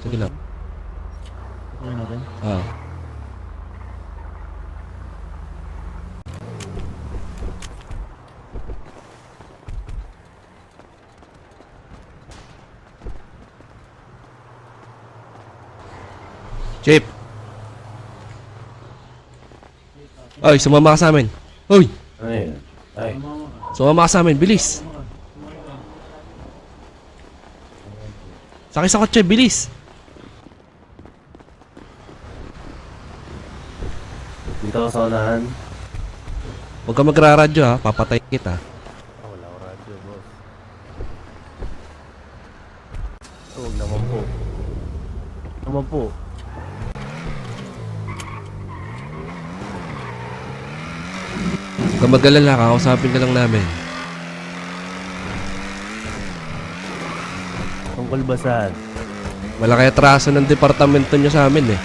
Sige lang. Okay natin. Ah. Chip! Ay, sumama ka sa amin. Uy! Ay. Sumama ka sa amin, bilis! Sakay sa kotse, bilis! Dito ako sa unahan. Huwag ka magraradyo ha, papatay kita. Wala ko radyo, boss. Huwag naman po. Naman po. Huwag ka mag-alala, kakausapin ka lang namin. Tungkol ba saan? Malaki atraso ng departamento nyo sa amin eh.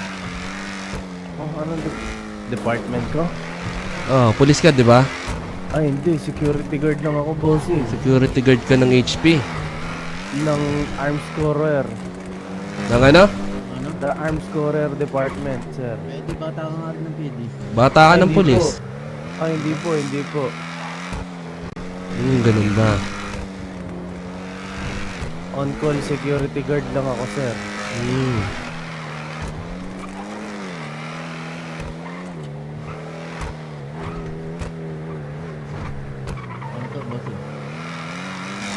Oh, anong department ko? Oh, pulis ka, di ba? Ay, hindi. Security guard lang ako, boss eh. Security guard ka ng HP. Ng arms scorer. Ng ano? Ano? The arms scorer department, sir. Pwede bata ka nga rin ng PD. Bata ka ng Hindi pulis. po. Ay, hindi po, hindi po. Ganun ba? On-call security guard lang ako, sir. Hmm. Ano to, boss?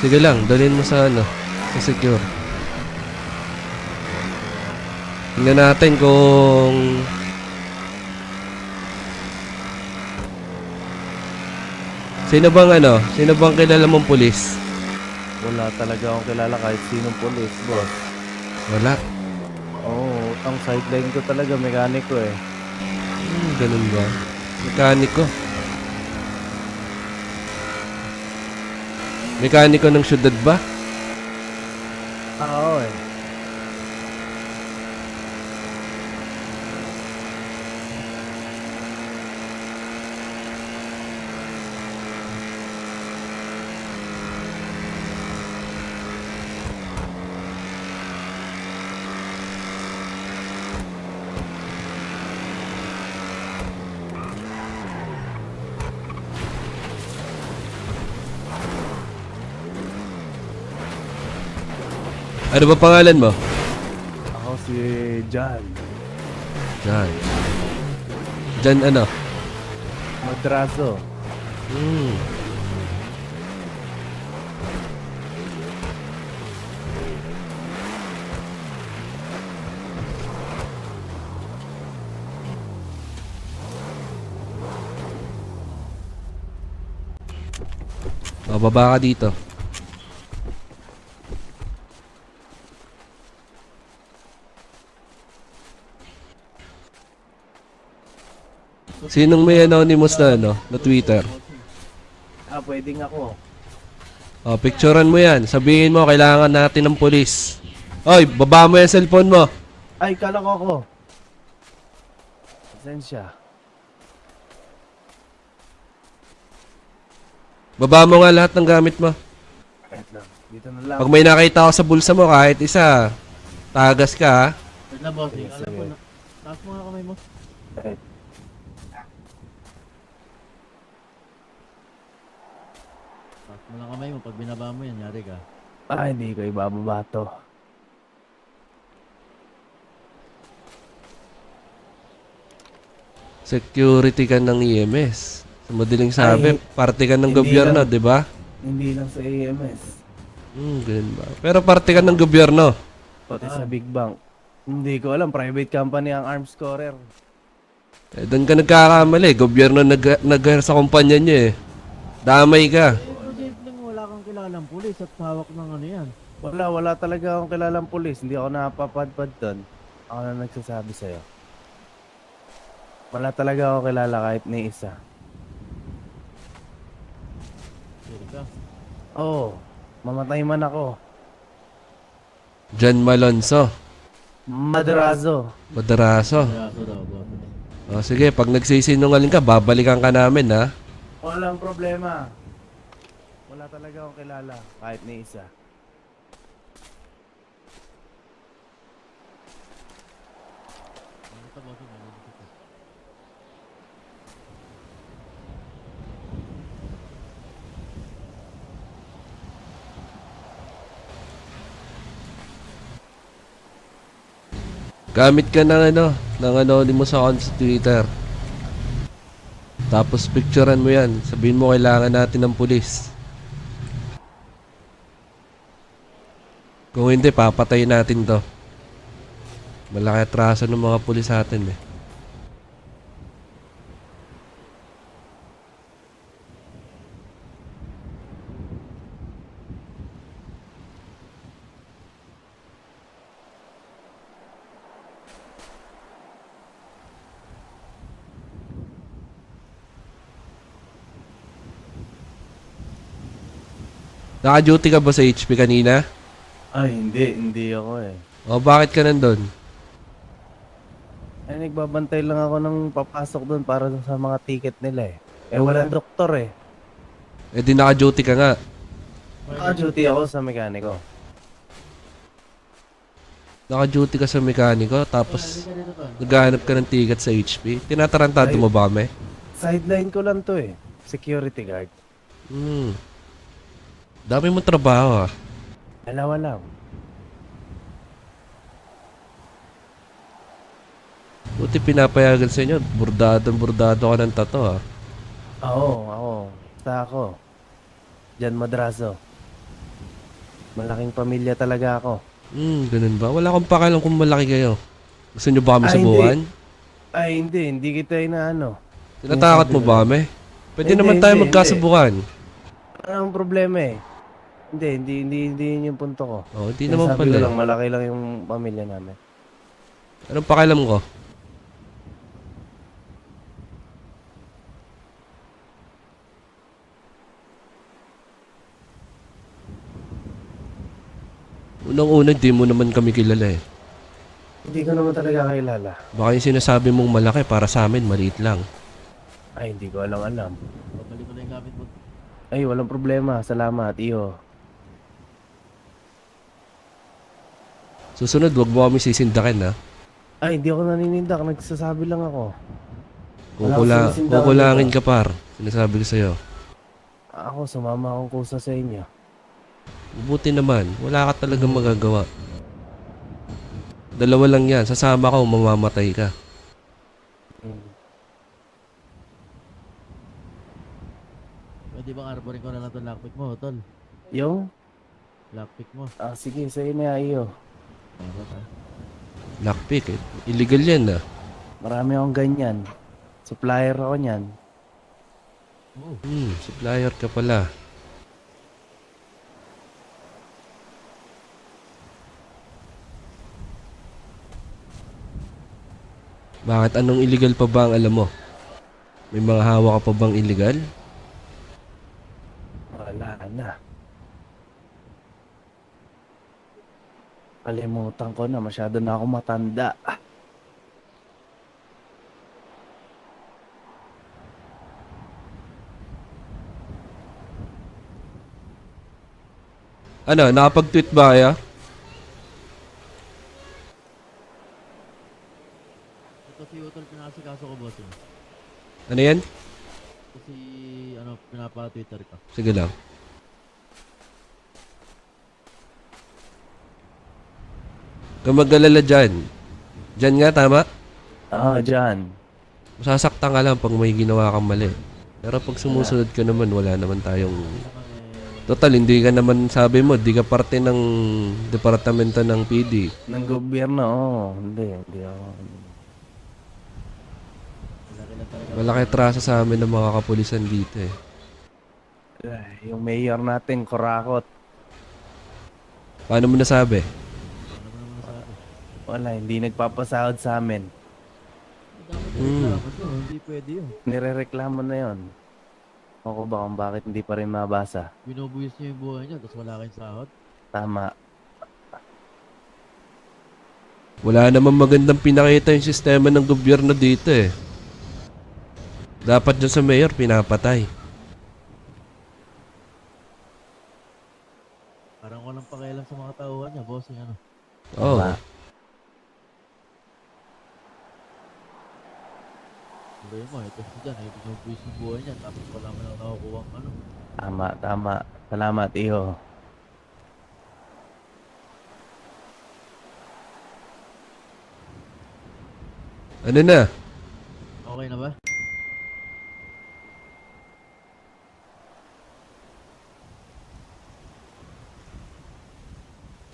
Sige lang, dalhin mo sa ano, sa secure. Tingnan natin kung sino bang kilala mong pulis? Wala talaga akong kilala kahit sinong police, boss. Wala. Oo, ang sideline ko talaga, mekaniko eh. Ganun ba? Mekaniko. Mekaniko ng syudad ba? Oo eh. Ano ba pangalan mo? Ako si John Jan. Jan ano? Madrazo. Hmm. O, baba ka dito. Sinong may anonymous na ano, na Twitter? Pwedeng ako. O, picturean mo yan. Sabihin mo, kailangan natin ng pulis. Oy, baba mo yung cellphone mo. Ay, kala ko ako. Pasensya. Baba mo nga lahat ng gamit mo. Wait lang. Dito na lang. Pag may nakita ako sa bulsa mo, kahit isa, tagas ka ha. Wait na, boss. Sige, Alam ko sige. na. Taas mo nga kamay mo. Eh, Taas mo lang kamay mo. Pag binaba mo yan, yari ka. hindi ko ibababa to. Security ka ng EMS. Sa madaling sabi, Ay, parte ka ng hindi gobyerno, lang. di ba? Hindi lang sa AMS. Ganun ba? Pero parte ka ng gobyerno. Pati sa Big Bang. Hindi ko alam. Private company ang arms scorer. Eh, doon ka nagkakamali. Gobyerno nag sa kumpanya nyo eh. Damay ka. Eh, lang wala kang kilalang pulis at hawak ng ano yan. Wala talaga akong kilalang pulis. Hindi ako napapadpad doon. Ako na nagsasabi sa'yo. Wala talaga ako kilala kahit ni isa. Yari ka. Oo. Mamatay man ako. John Malonzo. Madrazo. Madaraso. Kaso daw, boss. O sige, pag nagsisinungaling ka, babalikan ka namin ha. Walang problema. Wala talaga akong kilala kahit ni isa. Ito, bossing. Nalilisip ko. Gamit ka ng anonymous account sa Twitter. Tapos picturean mo yan. Sabihin mo kailangan natin ng pulis. Kung hindi, papatayin natin to. Malaki atraso ng mga pulis sa atin eh. Naka-duty ka ba sa HP kanina? Ay, hindi ako eh. O bakit ka nandun? Ay, nagbabantay lang ako ng papasok doon para sa mga ticket nila eh. Eh, wala doktor eh. Eh di naka-duty ka nga. Naka-duty ako sa mekaniko. Naka-duty ka sa mekaniko tapos Halika dito, tol. naghahanap ka ng ticket sa HP. Tinatarantado mo ba kami? Sideline ko lang to eh. Security guard. Dami mong trabaho ah. Dalawa lang. Buti pinapayagan sa inyo. Burdado ka ng tato ah. Oo. Basta ako. Jan Madrazo. Malaking pamilya talaga ako. Ganun ba? Wala akong pakialam kung malaki kayo. Gusto nyo ba kami Ay, subukan? Ay, hindi kita inaano. Tinatakot mo ba kami? Pwede Hindi, naman tayo hindi, magkasubukan. Anong problema eh? Hindi yun yung punto ko. Oh, hindi naman Sabi ko pala. lang, malaki lang yung pamilya namin. Anong pakialam ko? Unang-una, di mo naman kami kilala eh. Hindi ko naman talaga kilala. Baka yung sinasabi mong malaki para sa amin, maliit lang. Ay, hindi ko alam. Babalik ko na yung gamit mo. Ay, walang problema. Salamat, iyo. Susunod, wag mo kami sisindakin ha. Ay, hindi ako naninindak. Nagsasabi lang ako. Wala akong sinisindakan Kukulangin dito. ka par. Sinasabi ko sa'yo. Ako, sumama akong kusa sa inyo. Mabuti naman, wala ka talagang magagawa. Dalawa lang yan, sasama ka o mamamatay ka. Pwede bang arborin ko na lang itong lockpick mo, tol? Yung? Lockpick mo. Sige, sa'yo na iyo. Lockpick eh. Illegal yan ah. Marami akong ganyan. Supplier ako niyan. Supplier ka pala. Bakit? Anong illegal pa ba ang alam mo? May mga hawak ka pa bang illegal? Wala na. Kalimutan ko na. Masyado na ako matanda. Ano, nakapag-tweet ba kaya? Ito si Utol pinakasikaso ko, boss. Ano yan? Ito si, pinapa-Twitter ko. Sige lang. Kung mag-alala dyan. Dyan nga, tama? Dyan. Masasaktan ka lang pag may ginawa kang mali. Pero pag sumusunod ka naman, wala naman tayong... Total, hindi ka naman, sabi mo, di ka parte ng departamento ng PD. Ng gobyerno, Hindi ako. Malaki lang talaga. Malaki traso sa amin ng mga kapulisan dito eh. Yung mayor natin, kurakot. Paano mo nasabi? Ano mo naman nasabi? Wala, hindi nagpapasahod sa amin. Dapat reklamo to, hindi pwede yun. Nirereklamo na yon. Ako ba kung bakit hindi pa rin mabasa? Binubuyos niyo yung buhay niyo, tapos wala kayong sahod. Tama. Wala namang magandang pinakita yung sistema ng gobyerno dito eh. Dapat dyan sa mayor, pinapatay. Parang walang pakialam sa mga tauhan niya, boss. Yung ano. Oo. Tama. Problema, ito siya dyan, eh. Pinubuwis yung buhay niya, tapos wala man lang nakukuha ang ano. Tama, tama. Salamat, iyo. Ano na? Okay na ba?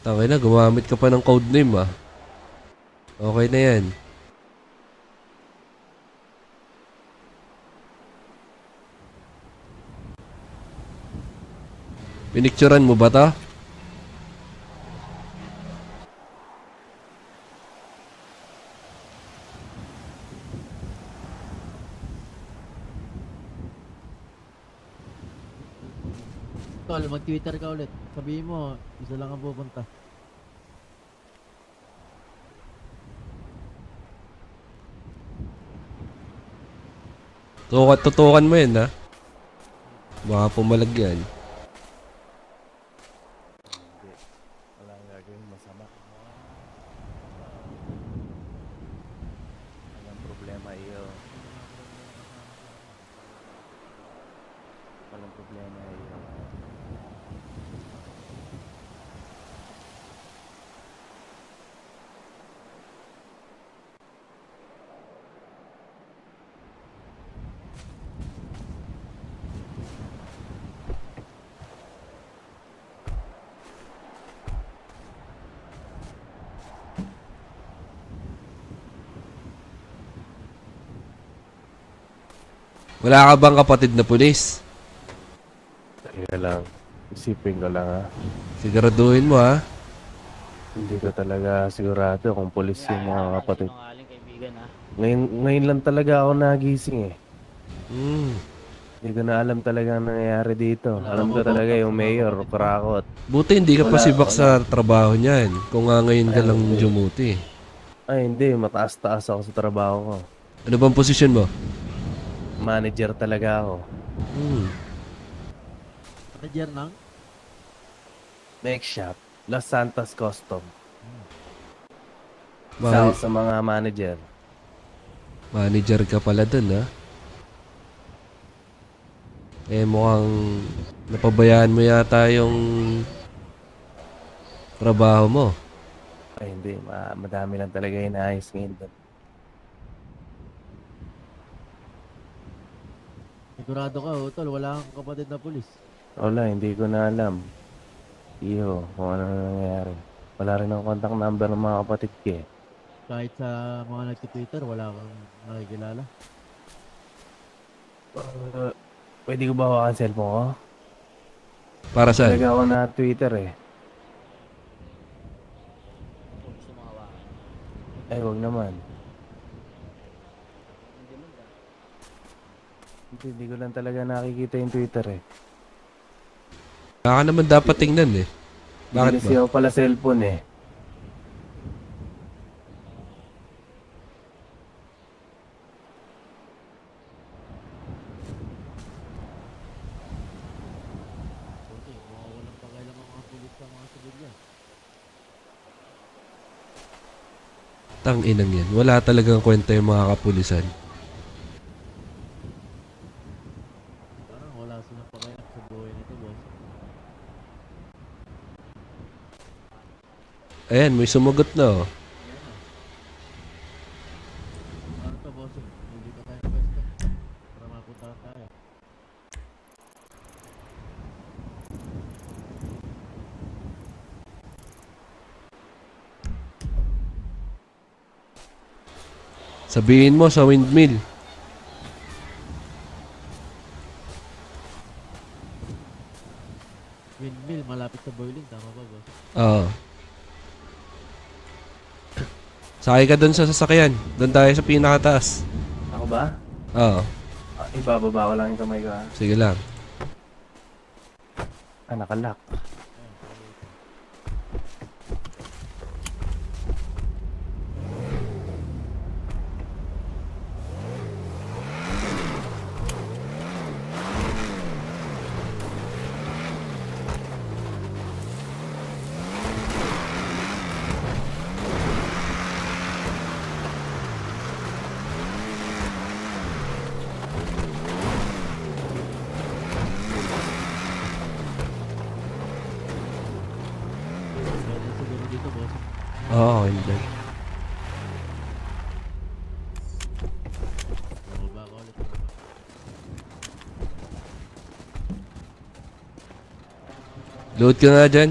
Tangay na, gumamit ka pa ng codename ah. Okay na yan. Pinicturan mo ba to? Tol, mag-Twitter ka ulit. Sabihin mo, isa lang ang pupunta. Tutukan mo yan ha. Baka pumalag yan. Hindi. Walang gagawin masama. Walang problema, iyo. Walang problema, iyo. Wala ka bang kapatid na pulis? Teka lang. Isipin ko lang, ha. Siguraduhin mo ha. Hindi ko talaga sigurado kung pulis yung mga kapatid. Sinungaling kaibigan ha. Ngayon lang talaga ako nagising, eh. Hmm. Hindi ko na alam talaga ang nangyayari dito. Alam ko talaga yung mayor, kurakot. Buti hindi ka pa sibak sa trabaho niyan. Kung nga ngayon ka lang dumuti. Ay, hindi. Mataas-taas ako sa trabaho ko. Ano bang posisyon mo? Manager talaga ako. Hmm. Manager ng? Next shop, Los Santos Custom. Isa Ma- ako sa mga manager. manager ka pala dun ha. Eh mukhang napabayaan mo yata yung trabaho mo. Ay, hindi. Madami lang talaga inaayos ngayon doon. Sigurado ka, tol, wala kang kapatid na pulis. Wala, hindi ko na alam. Iyo, kung ano na nangyayari. Wala rin ang contact number ng mga kapatid ko, eh. Kahit sa mga nagtitwitter, wala kang nakikilala. Pwede ko ba hawakan ang cellphone ko? Para saan? Talaga ako na Twitter, eh. Kung gusto mo hawakan. Ay, wag naman. Hindi mo ba? Hindi ko lang talaga nakikita yung Twitter, eh. Baka naman dapat tingnan eh. Bakit Hindi kasi ba? ako pala cellphone, eh. Buti, mukhang walang pakialam ang mga pulis sa mga sibilyan. Tang inang yan. Wala talagang kwenta yung mga kapulisan. Parang wala silang pakialam sa buhay nito, boss. Ayan, may sumagot na oh. Ano to, boss? Hindi pa tayo pwesto. Para mapunta tayo. Sabihin mo sa windmill. Windmill, malapit sa boiling, tama ba, boss? Oo. Sakay ka dun sa sasakyan. Doon tayo sa pinakataas. Ako ba? Oo. Ibababa ko lang yung kamay ko, ha. Sige lang. Nakalock. Pwede siguro dito, boss. Oo, hindi. Bumaba ka ulit. Load ka nga dyan.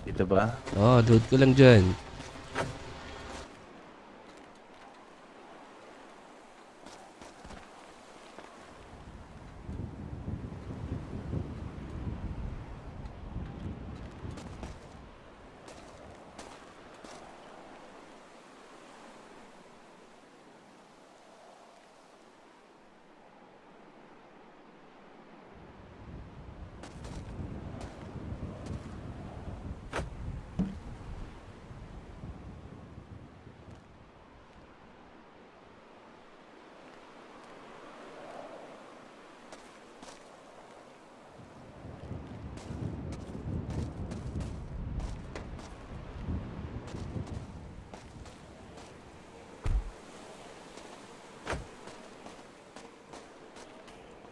Dito ba? Oo, load ko lang dyan.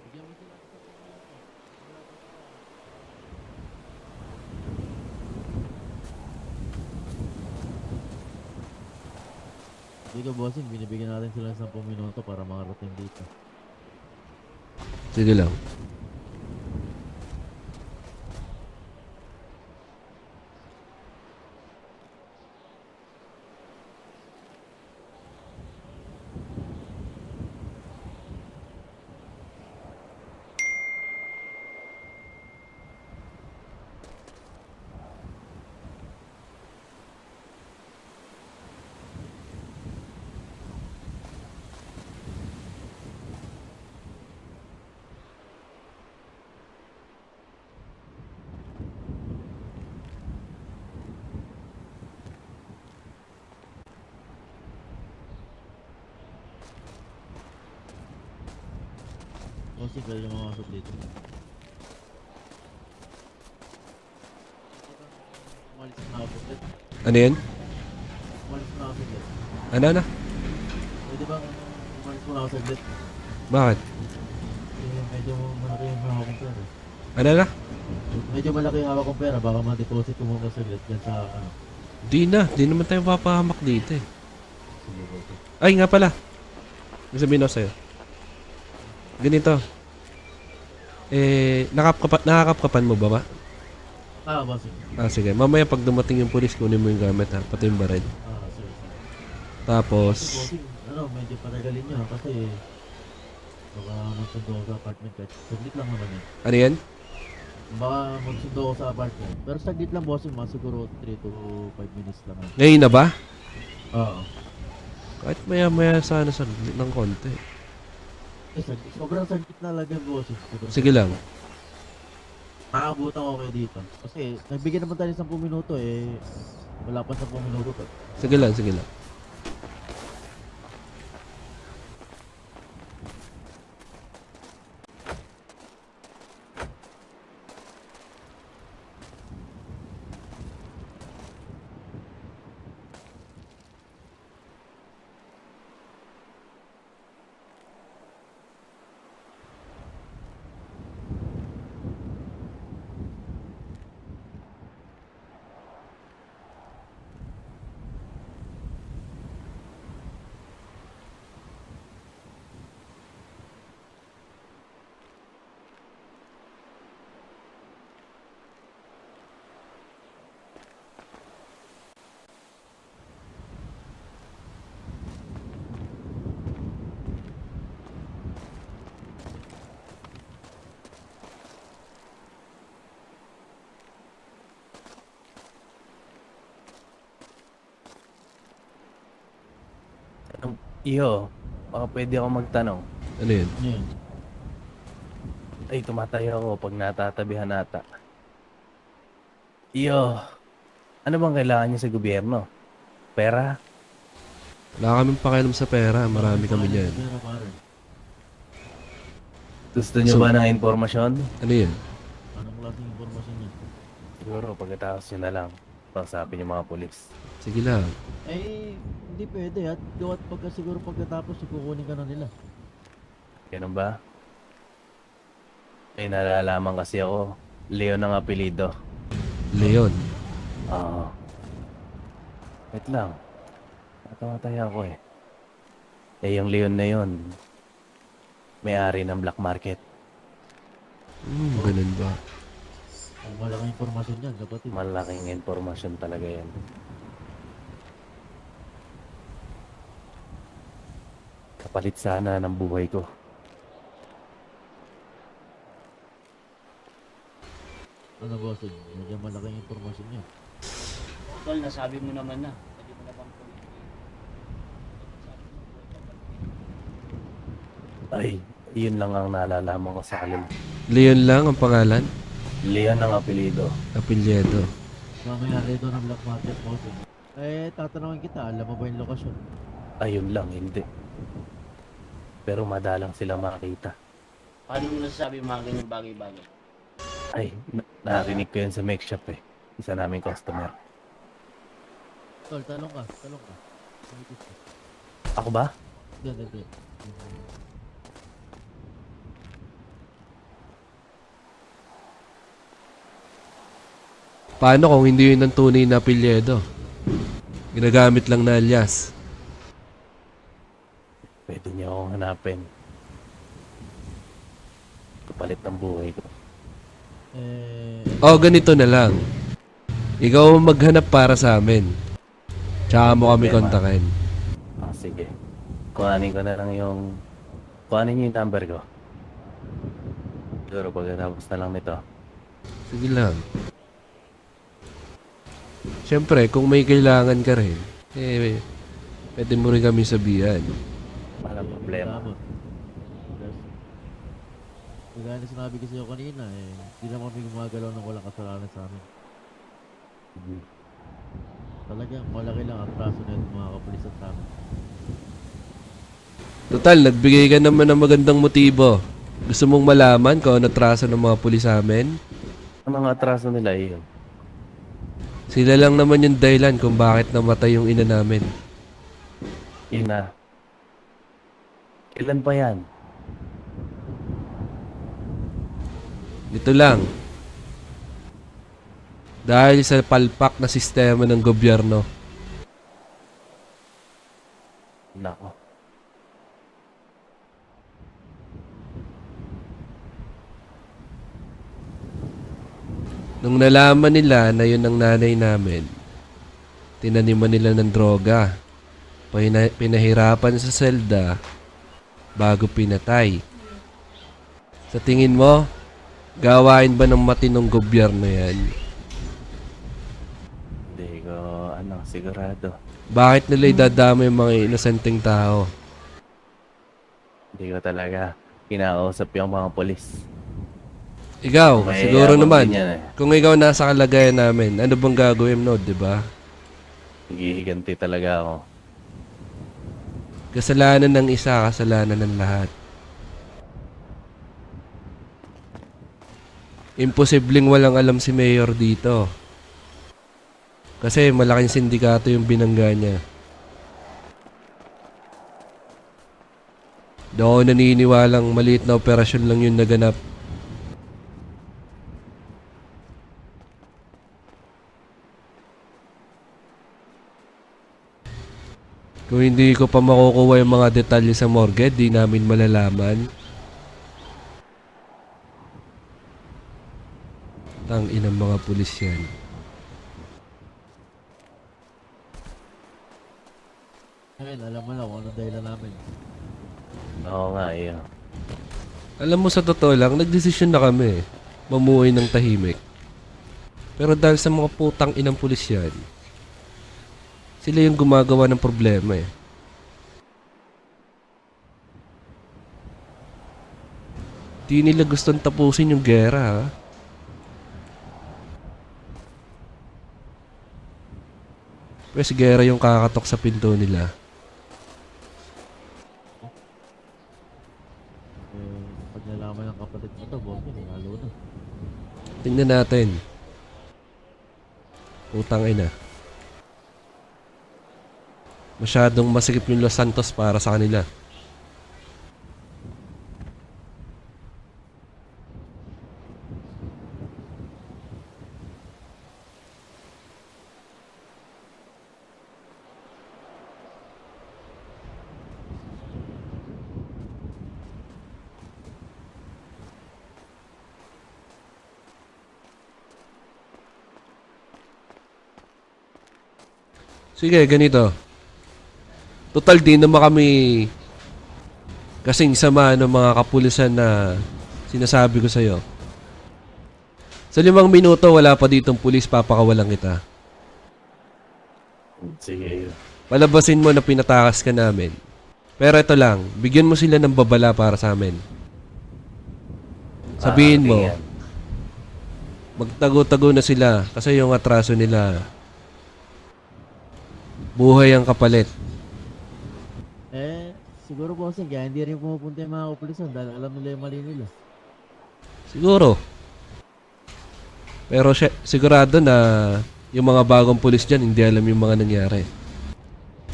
Bigyan mo sila sa pamilya. Dito, bossing, binibigyan natin sila ng 10 minuto para makarating dito. Sige lang. Bossing, pwede mamasok dito. Umalis na ako saglit. Ano yan? Umalis na ako saglit. Ano? Pwede bang umalis mo na ako saglit? Bakit? Medyo malaki yung hawak kong pera. Ano na? Medyo malaki yung hawak kong pera. Baka ma-deposit ko muna saglit dyan sa ano. Di naman tayo papahamak dito eh. Sige, bossing. Ay nga pala. May sabihin ako sa'yo. Ganito. Nakakapkapan mo ba ba? Bossing. Sige. Mamaya pag dumating yung pulis, kunin mo yung gamit ha. Pati yung baril. Sir. Tapos, Bossing, medyo patagalin nyo ha, kasi baka magsundo ako sa apartment kahit saglit lang naman eh. ano yan? Baka magsundo ako sa apartment. Pero saglit lang, bossing, mga siguro 3 to 5 minutes lang. Ngayon na ba? Oo. Kahit maya sana saglit ng konti. Sobrang saglit na lang yan, bossing. Sige lang. Nakakabutan ko kayo dito. Kasi nagbigyan naman tayo ng 10 minuto eh. Wala pa 10 minuto to. Sige lang, sige lang. Iho, baka pwede ako magtanong. Ano yun? Ano yun? Ay, tumatayo ako pag natatabihan ata. Iho, ano bang kailangan niyo sa gobyerno? Pera? Wala kaming pakialam sa pera. Marami kami dyan. Pero pare, Gusto niyo ba ng impormasyon? Ano yun? anong klaseng informasyon yun? Siguro pagkatapos niyo na lang, pangsapin yung mga polis. Sige lang. Eh, hindi pwede at duwat pagka siguro pagkatapos kukunin ka na nila. Ganun ba? May nalalaman kasi ako. Leon ang apelido. Leon. Oo. Wait lang. Natamatay ako eh. Eh, yung Leon na yun, may-ari ng black market. Ganun ba? Ang malaking impormasyon yan, kapatid. Malaking informasyon talaga yan. Kapalit sana ng buhay ko. Ano bossing? Medyo malaking impormasyon yan. Tol, nasabi mo naman na. Pwede mo na bang Ay, yun lang ang naalalaman ko sa kanila. Leon lang ang pangalan? Leon ang apelido. Apelyedo. Mangyayari doon ang black market bossing. Eh, tatanungin kita, alam mo ba yung lokasyon? Ayun lang, hindi. Pero madalang sila makita. Paano mo nasasabi yung mga ganyang bagay-bagay? Ay, narinig ko yan sa make shop eh. Isa naming customer. Tol, talong ka, talong ka. Tumitis ka. Ako ba? Hindi. Paano kung hindi yun ang tunay na apelyedo? Ginagamit lang na alias. Pwede niyo akong hanapin. Kapalit ng buhay ko. Ganito na lang. Ikaw ang maghanap para sa amin. Tsaka mo kami kontakin. Sige. Kuhanin ko na lang kuhanin niyo yung number ko. Siguro pagkatapos na lang nito. Sige lang. Siyempre, kung may kailangan ka rin, pwede mo rin kami sabihan. Walang problema. Kagaya na sinabi ko sa'yo kanina hindi naman kami gumagalaw ng walang kasalanan sa amin. Talagang malaki lang ang traso na itong mga kapulisan sa amin. Total, nagbigay ka naman ng magandang motibo. Gusto mong malaman kung ano traso ng mga pulis sa amin? Ang mga atraso nila yun. Sila lang naman yung dahilan kung bakit namatay yung ina namin. Yun na. Kailan pa yan? Ito lang. Dahil sa palpak na sistema ng gobyerno. Nako. Nung nalaman nila na yun ang nanay namin, tinaniman nila ng droga. Pinahirapan sa selda bago pinatay. Sa tingin mo, gawain ba ng matinong gobyerno yan? Hindi ko, sigurado. Bakit nila idadama yung mga inosenteng tao? Hindi ko talaga kinakausap yung mga polis. Ikaw, May siguro yabang naman, din yan eh. kung ikaw nasa kalagayan namin, ano bang gagawin mo, di ba? Naghihiganti talaga ako. Kasalanan ng isa, kasalanan ng lahat. Imposibleng walang alam si Mayor dito. Kasi malaking sindikato yung binangga niya. Doon ako naniniwalang maliit na operasyon lang yung naganap. Kung hindi ko pa makukuha yung mga detalye sa morgue, di namin malalaman. Tang inang mga pulis yan. Ngayon, alam mo na kung anong dahilan namin. Oo nga, iyo. Alam mo, sa totoo lang, nagdesisyon na kami. Mamuhay ng tahimik. Pero dahil sa mga putang inang pulis yan, sila yung gumagawa ng problema eh. Di nila gustong tapusin yung gera ha. Pero si gera yung kakatok sa pinto nila. Pag nalaman ng kapatid mo to, boss, lalo na. Tingnan natin. Putang ina. Masyadong masikip yung Los Santos para sa kanila. Sige, ganito. Total din naman kami kasing sama ng mga kapulisan na sinasabi ko sa'yo. Sa 5 minuto, wala pa ditong pulis, papakawalan kita. Sige. Palabasin mo na pinatakas ka namin. Pero ito lang, bigyan mo sila ng babala para sa amin. Sabihin mo, Yan. magtago-tago na sila kasi yung atraso nila, buhay ang kapalit. Siguro bossing, kaya hindi rin pumupunta yung mga kapulisan dahil alam nila yung mali nila. Siguro. Pero sigurado na yung mga bagong pulis dyan hindi alam yung mga nangyari.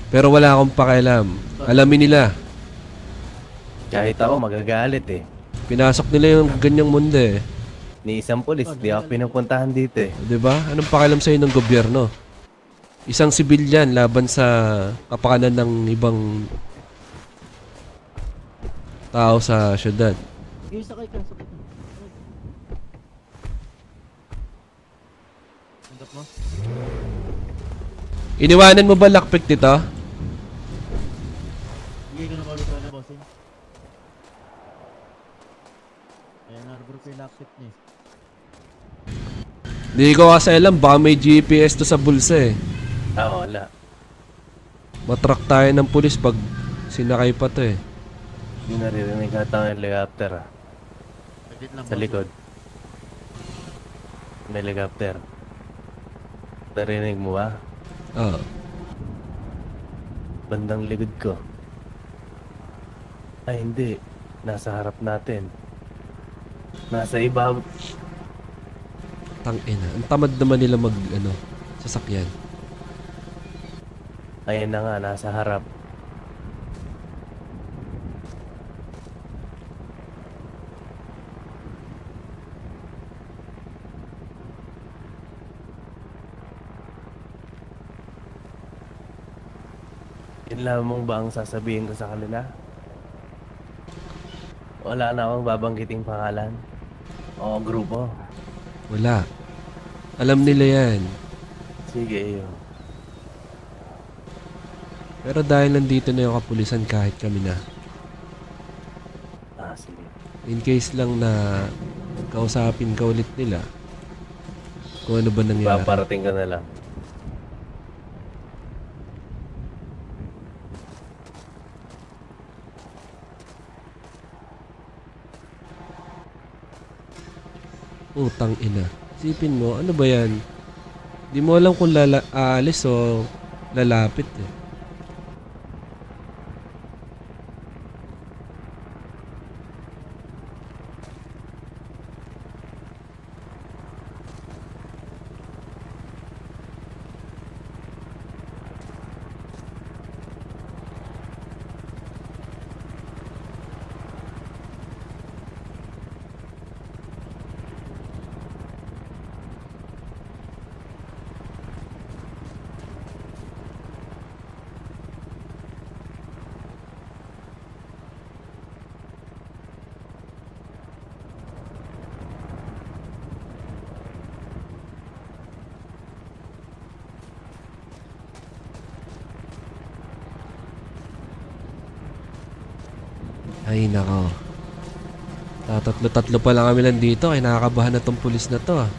Pero wala akong pakialam. Alamin nila. Kahit ako magagalit eh. Pinasok nila yung ganyang mundo eh. Ni isang polis, di ako pinupuntahan dito eh. O, diba? Anong pakialam sa'yo ng gobyerno? Isang sibilyan laban sa kapakanan ng ibang tao sa syudad. Sige, sakay ka, sakay ka. Tanggap mo? Iniwanan mo ba lockpick dito? Sige ka na ba ulit na bossing? Ayan, narbor ko yung lockpick niya eh. Di ko kasi alam, baka may GPS to sa bulsa eh. Wala. Matrack tayo ng pulis pag sinakay pa to eh. Hindi naririnig ata ang helicopter ah. Saglit lang Sa likod. May helicopter. Narinig mo ba? Oo. Bandang likod ko. Ay hindi. Nasa harap natin. Nasa ibabaw. Tangina. Ang tamad naman nila sasakyan. Ayun na nga, nasa harap. Yun lamang ba ang sasabihin ko sa kanila? Wala na akong babanggiting pangalan. O grupo. Wala. Alam nila yan. Sige, yun. Pero dahil nandito na yung kapulisan kahit kami na. Sige. In case lang na kausapin ka ulit nila kung ano ba nangyari. Paparating ka na lang. Utang ina. Isipin mo, ano ba yan? Di mo alam kung aalis o lalapit eh. Ay nako. Tatlo-tatlo pa lang kami nandito. Ay nakakabahan na tong pulis na to ah.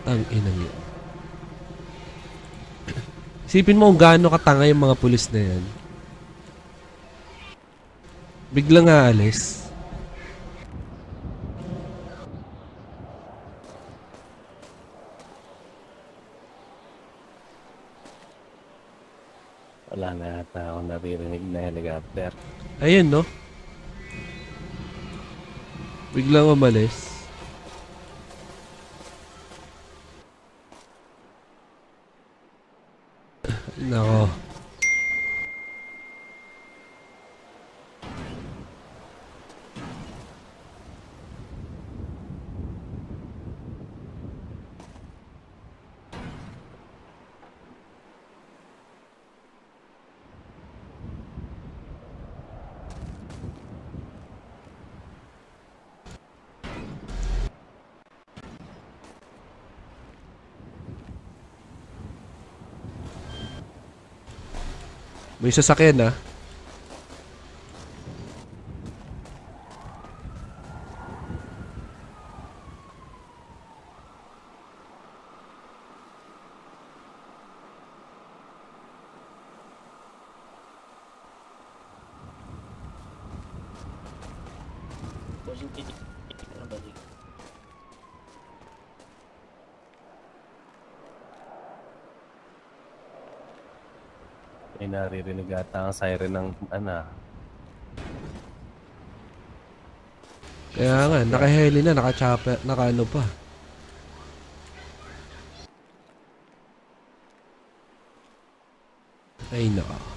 Ang inang yun. Isipin mo kung gaano katanga yung mga pulis na yan. Biglang aalis. Wala na yata akong naririnig na helicopter. Ayun no. Biglang umalis. Nako. May sasakyan ah. Bossing titik ko na balik. May naririnig ata ang siren ng Kaya nga, naka-heli na, naka-chopper, naka-ano pa. Ay, nako.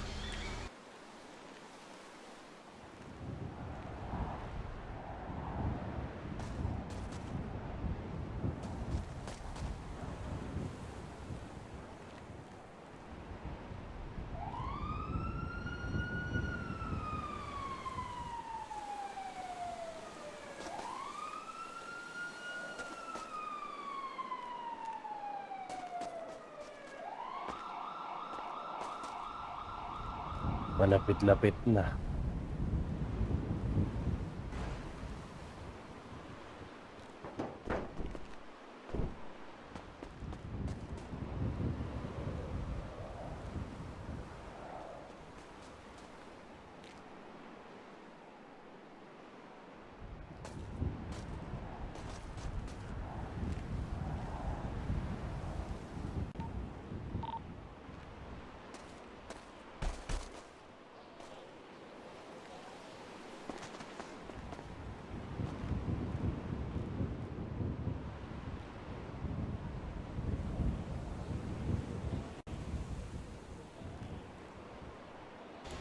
malapit-lapit na.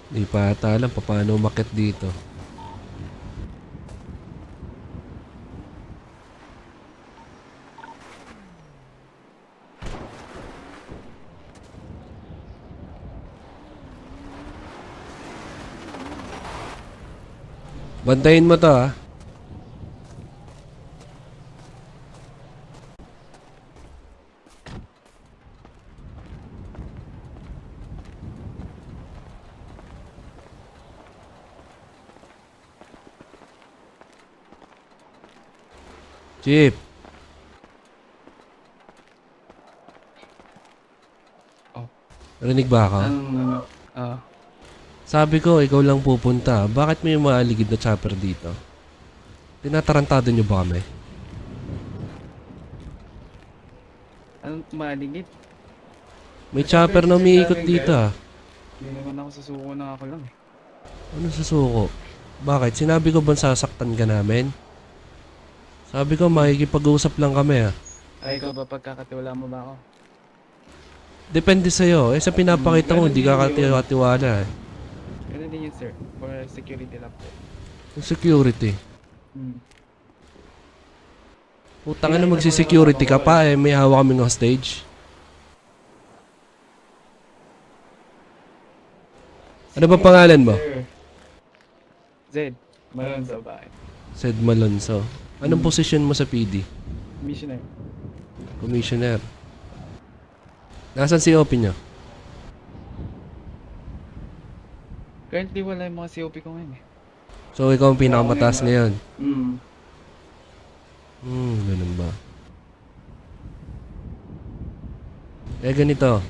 Di pa ata alam paano umakyat dito. Bantayin mo to ah. Chip. Oh. Rinig ba ako? Sabi ko, ikaw lang pupunta. Bakit may maaligid na chopper dito? Tinatarantado niyo ba kami? Anong maligid? May chopper na umiikot dito ah. Hindi naman ako susuko na ako lang eh. Ano susuko? Bakit? Sinabi ko bang sasaktan ka namin? Sabi ko, makikipag-usap lang kami ah. Ay, ikaw ba pagkakatiwala mo ba ako? Depende sa'yo. Eh sa pinapakita mo, hindi ka katiwala eh. Ganun din yun, sir. For security lang po. Yung security. Hmm. Putang na magsi-security ka pa eh. May hawak kaming hostage. Ano ba pangalan mo? Sir. Zed. Malon sa bahay. Sed Malonzo. Anong posisyon mo sa PD? Missionary. Commissioner. Nasaan si OP nyo? Currently, wala yung mga COP ko ngayon eh. So, ikaw ang pinakamataas ngayon. Hmm. Ganun ba? Eh, ganito.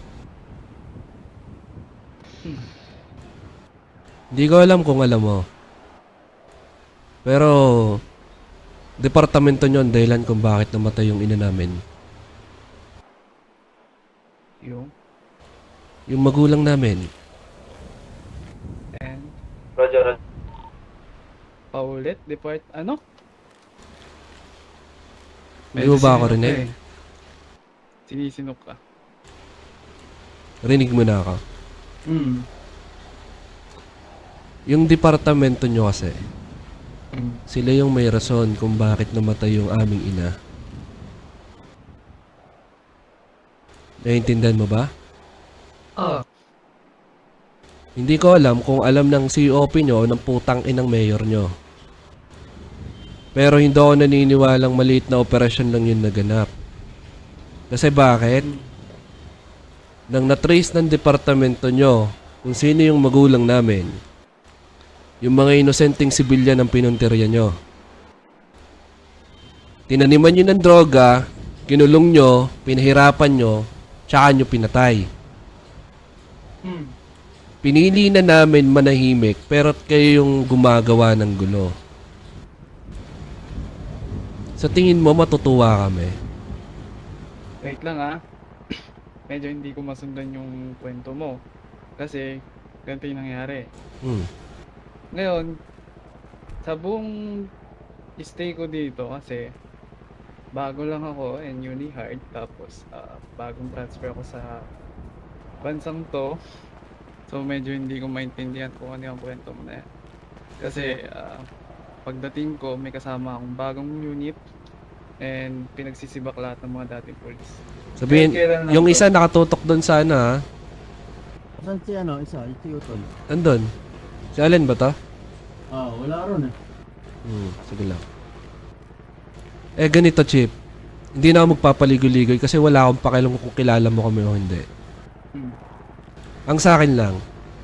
Hindi ko alam kung alam mo. Pero, departamento nyo ang dahilan kung bakit namatay yung ina namin. Yung. Yung magulang namin. And. Roger. Paulit. Depart. Ano? Hindi mo ba ako sinunok rinig? ka eh. Sinisinok ka. Rinig mo na ako. Hmm. Yung departamento nyo kasi, Hmm. sila yung may rason kung bakit namatay yung aming ina. Naiintindihan mo ba? Ah. Hindi ko alam kung alam ng COP nyo o ng putang inang mayor nyo. Pero hindi ako naniniwalang maliit na operasyon lang yun naganap. Kasi bakit? Nang na-trace ng departamento nyo kung sino yung magulang namin, yung mga inosenteng sibilyan ng pinuntirya nyo. Tinaniman nyo ng droga, kinulong nyo, pinahirapan nyo, tsaka nyo pinatay. Hmm. Pinili na namin manahimik pero kayo yung gumagawa ng gulo. Sa tingin mo matutuwa kami? Wait lang ah. Medyo hindi ko masundan yung kwento mo. Kasi, ganito yung nangyari. Ngayon, sa buong stay ko dito kasi bago lang ako and newly hired tapos bagong transfer ako sa bansang to. So medyo hindi ko maintindihan kung ano yung kwento mo na yan. Kasi pagdating ko may kasama akong bagong unit and pinagsisibak lahat ng mga dating police. Sabihin, Kailan lang yung to? isa nakatutok doon sa ano ha? Saan si ano, isa, si Utol? Andun. Si Allen ba to? Wala ron eh. Sige lang. Ganito, Chip. Hindi na ako magpapaligoy-ligoy kasi wala akong pakialam kung kilala mo kami o hindi. Hmm. Ang sa akin lang,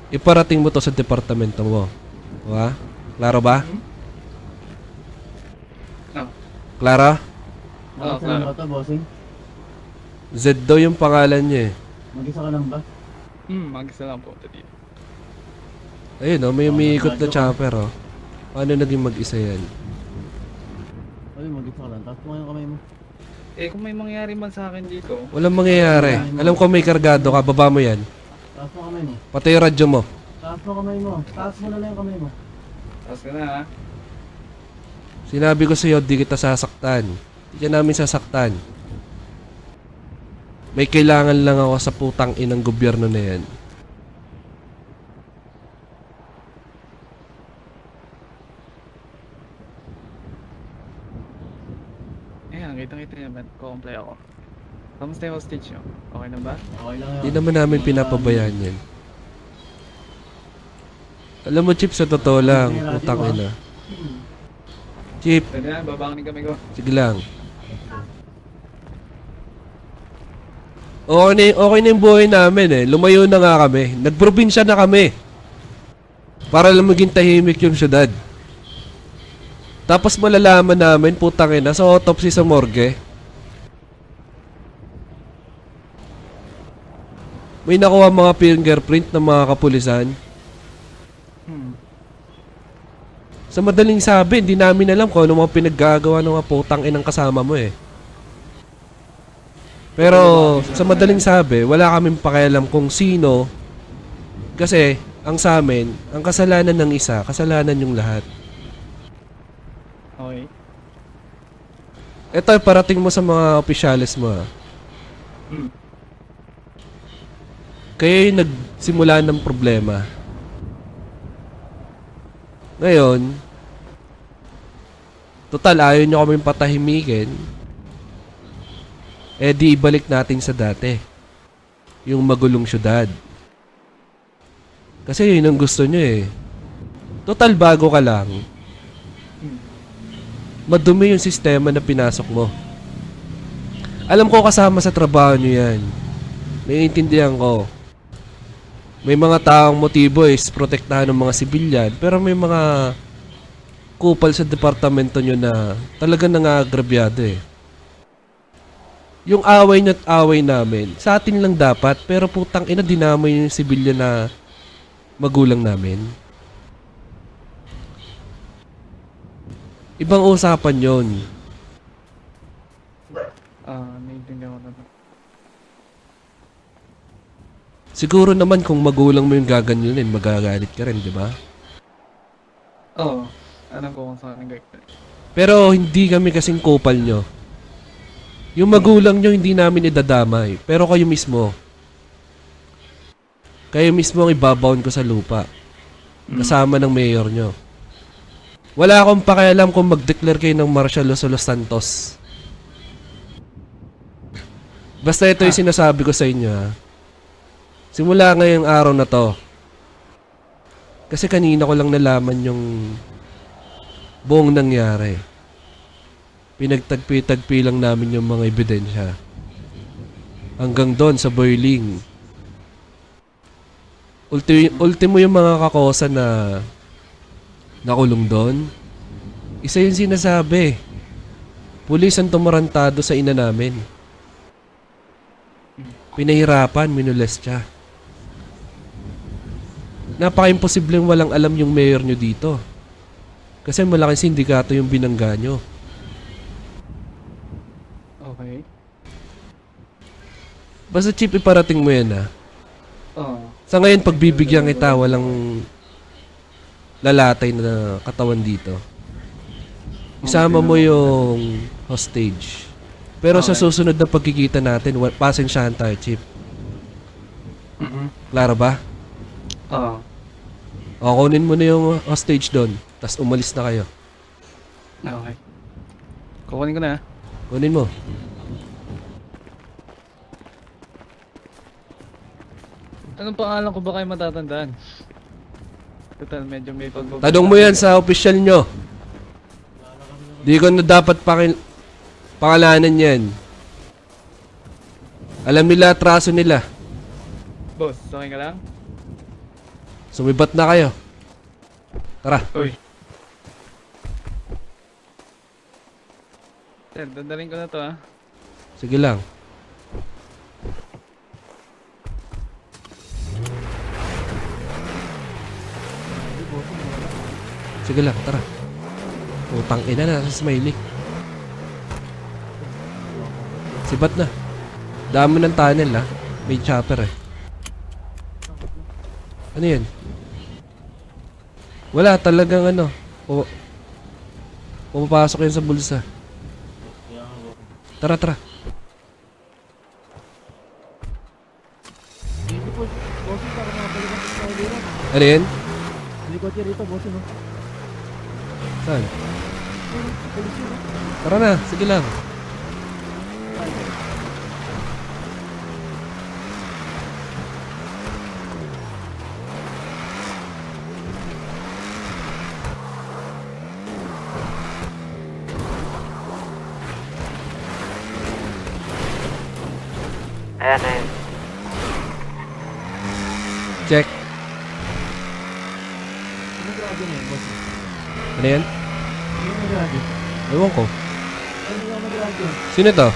iparating mo to sa departamento mo. Diba? Klaro ba? Oh. Klaro? Nakasama ba ito, bossing? Z daw yung pangalan niya eh. Mag-isa ka lang ba? Mag-isa lang po ito dito. Ayun may Oh, umiikot na nagradyo ka. chopper oh. Paano naging mag-isa yan? Ay, mag-isa ka lang. Tapos mo yung kamay mo. Eh kung may mangyari man sa akin dito, Walang mangyayari. Alam ko may kargado ka, baba mo yan. Taas mo kamay mo. Pati yung radyo mo. Taas mo kamay mo. Taas mo na lang yung kamay mo. taas ka na ha. Sinabi ko sa'yo, di kita sasaktan. Di ka namin sasaktan. May kailangan lang ako sa putang inang gobyerno na yan. Ayan, kitang-kita naman. Ko-comply ako. Kamusta yung hostage nyo? Okay na ba? Okay lang yun. Di naman namin pinapabayaan yan. Alam mo, Chip, sa totoo lang, putang ina. Chip, Pwede na, babangin kami ko. sige lang. Okay na yung buhay namin eh. Lumayo na nga kami. Nagprobinsya na kami. Para lang maging tahimik yung syudad. Tapos malalaman namin, putang ina, sa autopsy sa morgue. May nakuha mga fingerprint ng mga kapulisan. Sa madaling sabi, hindi namin alam kung ano mga pinaggagawa ng mga putang inang kasama mo eh. Pero sa madaling sabi, wala kaming pakialam kung sino. Kasi ang sa amin, ang kasalanan ng isa, kasalanan yung lahat. Okay. Ito parating mo sa mga opisyalis mo. Kayo yung nagsimula ng problema. Ngayon, total ayaw nyo kaming patahimikin. Di ibalik natin sa dati. Yung magulong syudad. Kasi yun ang gusto nyo eh. Total bago ka lang. Madumi yung sistema na pinasok mo. Alam ko kasama sa trabaho nyo yan. Naiintindihan ko. May mga taong motibo is protektahan ng mga sibilyan, pero may mga kupal sa departamento nyo na talagang nangagrabyado eh. Yung away nyo at away namin, sa atin lang dapat, pero putang ina dinamay yung sibilyan na magulang namin. Ibang usapan yon. Naiintindihan ko naman. Siguro naman kung magulang mo yung gaganyanin, magagalit ka rin, di ba? Oo. Alam ko kung saan ang gagawin. Pero hindi kami kasing kupal nyo. Yung magulang nyo hindi namin idadamay, pero kayo mismo. kayo mismo ang ibabound ko sa lupa. Kasama ng mayor nyo. Wala akong pakialam kung mag-declare kayo ng Martial Law sa Los Santos. Basta ito yung sinasabi ko sa inyo, ha. Simula ngayong araw na to, kasi kanina ko lang nalaman yung buong nangyari. Pinagtagpi-tagpi lang namin yung mga ebidensya. Hanggang doon sa boiling. Ultimo yung mga kakosa na nakulong doon. Isa yung sinasabi. Pulis ang tumarantado sa ina namin. Pinahirapan, minules siya. Napaka-imposibleng walang alam yung mayor nyo dito. Kasi malaking sindikato yung binangga nyo. Okay. Basta Chief, iparating mo yan, ha. Oo. Sa ngayon, pagbibigyan kita, walang lalatay na katawan dito. Isama mo yung hostage. Pero sa susunod na pagkikita natin, pasensyahan tayo, Chief. Klaro ba? Oo. O, kunin mo na yung hostage doon. Tapos umalis na kayo. Okay. Kukunin ko na. Kunin mo. Anong pangalan ko ba kayo matatandaan? Total, medyo may pagbabago. Tanong mo yan sa official nyo. Di ko na dapat pangalanan yan. Alam nila atraso nila. Boss, okay ka lang? Sumibat na kayo. Tara. Uy. Sir, dadalhin ko na to, ha? Sige lang. Sige lang, tara. Utang ina na sa Smiley. Sibat na. Dami ng tunnel, ha. May chopper, eh. Ano yan? Wala, talagang ano. Pumapasok yan sa bulsa. Tara, tara. Hindi po, bossing, para makabalik ang pagkakaliran. Ano yan? Hindi ko siya rito, bossing, no? Saan? Pulis yun, no? Tara na, sige lang. Check. Sino grabe na yun, bossing? Ano yan? Sino grabe? Ewan ko. Sino grabe? Sino to?